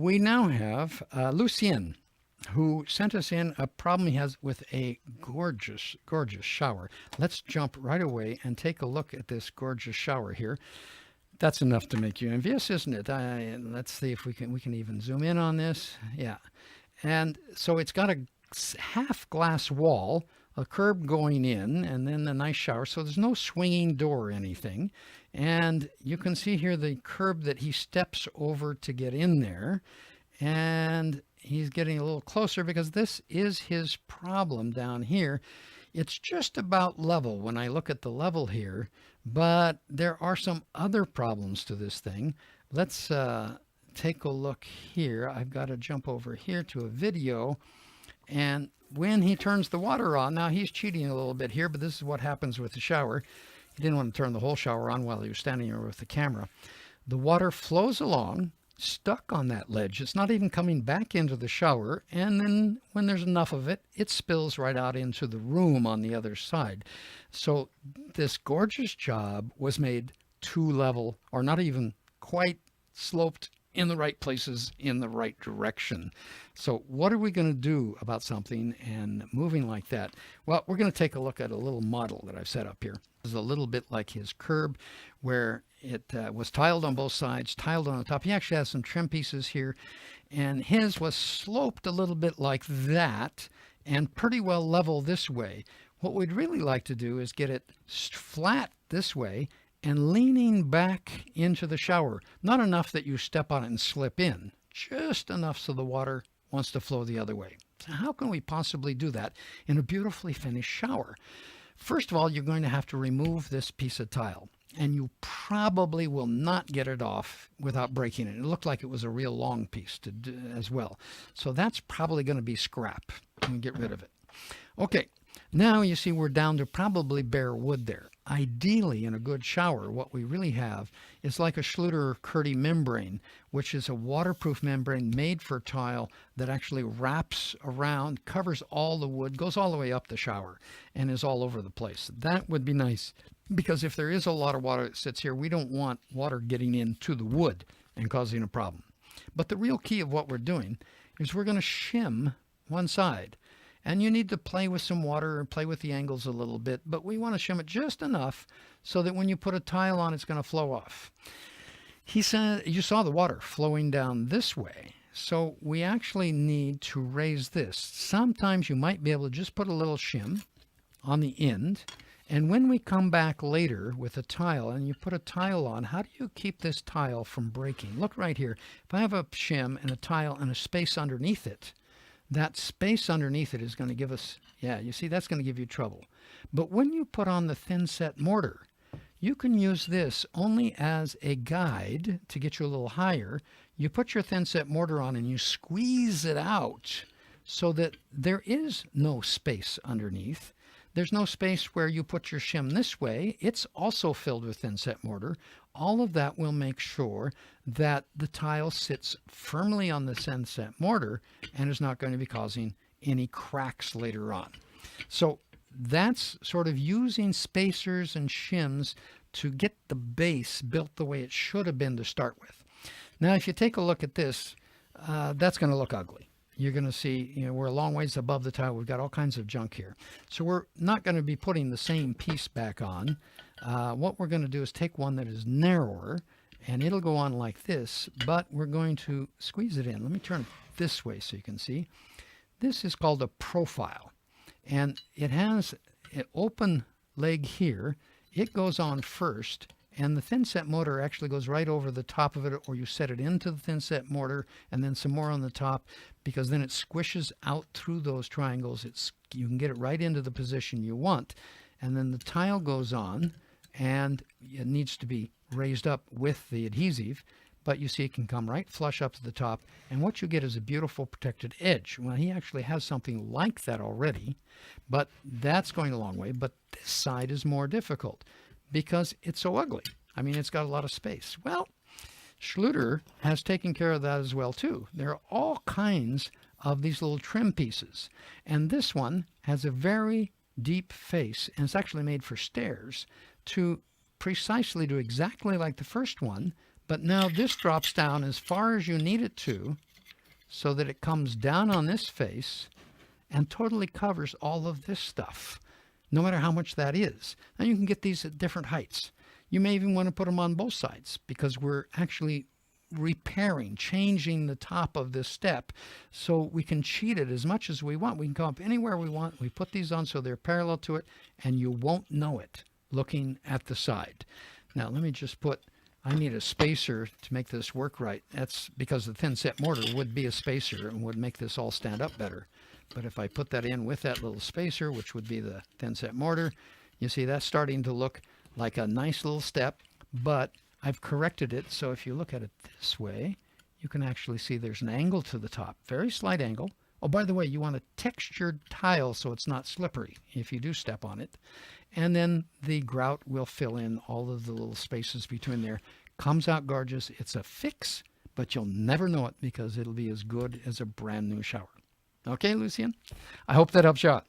We now have Lucien, who sent us in a problem he has with a gorgeous, gorgeous shower. Let's jump right away and take a look at this gorgeous shower here. That's enough to make you envious, isn't it? Let's see if we can even zoom in on this. Yeah. And so it's got a half glass wall, a curb going in, and then a nice shower. So there's no swinging door or anything. And you can see here the curb that he steps over to get in there. And he's getting a little closer because this is his problem down here. It's just about level when I look at the level here, but there are some other problems to this thing. Let's take a look here. I've got to jump over here to a video. And when he turns the water on, now he's cheating a little bit here, but this is what happens with the shower. He didn't want to turn the whole shower on while he was standing there with the camera. The water flows along, stuck on that ledge. It's not even coming back into the shower. And then when there's enough of it, it spills right out into the room on the other side. So this gorgeous job was made too level, or not even quite sloped in the right places in the right direction. So what are we going to do about something and moving like that? Well, we're going to take a look at a little model that I've set up here. This is a little bit like his curb, where it was tiled on both sides, tiled on the top. He actually has some trim pieces here, and his was sloped a little bit like that and pretty well level this way. What we'd really like to do is get it flat this way and leaning back into the shower. Not enough that you step on it and slip in, just enough so the water wants to flow the other way. So how can we possibly do that in a beautifully finished shower? First of all, you're going to have to remove this piece of tile, and you probably will not get it off without breaking it. It looked like it was a real long piece to do as well. So that's probably going to be scrap. And get rid of it. Okay, now you see we're down to probably bare wood there. Ideally, in a good shower, what we really have is like a Schluter-Curti membrane, which is a waterproof membrane made for tile that actually wraps around, covers all the wood, goes all the way up the shower, and is all over the place. That would be nice, because if there is a lot of water that sits here, we don't want water getting into the wood and causing a problem. But the real key of what we're doing is we're going to shim one side. And you need to play with some water and play with the angles a little bit, but we want to shim it just enough so that when you put a tile on, it's going to flow off. He said, you saw the water flowing down this way, so we actually need to raise this. Sometimes you might be able to just put a little shim on the end, and when we come back later with a tile and you put a tile on, how do you keep this tile from breaking? Look right here. If I have a shim and a tile and a space underneath it, that space underneath it is going to give us, yeah, you see, that's going to give you trouble. But when you put on the thin set mortar, you can use this only as a guide to get you a little higher. You put your thin set mortar on and you squeeze it out so that there is no space underneath. There's no space where you put your shim this way. It's also filled with thin set mortar. All of that will make sure that the tile sits firmly on the thin set mortar and is not going to be causing any cracks later on. So that's sort of using spacers and shims to get the base built the way it should have been to start with. Now, if you take a look at this, that's going to look ugly. You're going to see, we're a long ways above the tile. We've got all kinds of junk here. So we're not going to be putting the same piece back on. What we're going to do is take one that is narrower, and it'll go on like this, but we're going to squeeze it in. Let me turn it this way so you can see. This is called a profile, and it has an open leg here. It goes on first, and the thin set mortar actually goes right over the top of it, or you set it into the thin set mortar and then some more on the top, because then it squishes out through those triangles. You can get it right into the position you want. And then the tile goes on, and it needs to be raised up with the adhesive, but you see it can come right flush up to the top, and what you get is a beautiful protected edge. Well, he actually has something like that already, but that's going a long way. But this side is more difficult because it's so ugly. I mean, it's got a lot of space. Well, Schluter has taken care of that as well too. There are all kinds of these little trim pieces, and this one has a very deep face, and it's actually made for stairs to precisely do exactly like the first one, but now this drops down as far as you need it to, so that it comes down on this face and totally covers all of this stuff, no matter how much that is. Now you can get these at different heights. You may even want to put them on both sides because we're actually repairing, changing the top of this step so we can cheat it as much as we want. We can come up anywhere we want. We put these on so they're parallel to it, and you won't know it looking at the side. Now let me just put, I need a spacer to make this work right. That's because the thin set mortar would be a spacer and would make this all stand up better. But if I put that in with that little spacer, which would be the thin set mortar, you see that's starting to look like a nice little step, but I've corrected it. So if you look at it this way, you can actually see there's an angle to the top, very slight angle. Oh, by the way, you want a textured tile so it's not slippery if you do step on it. And then the grout will fill in all of the little spaces between there. Comes out gorgeous. It's a fix, but you'll never know it because it'll be as good as a brand new shower. Okay, Lucien? I hope that helps you out.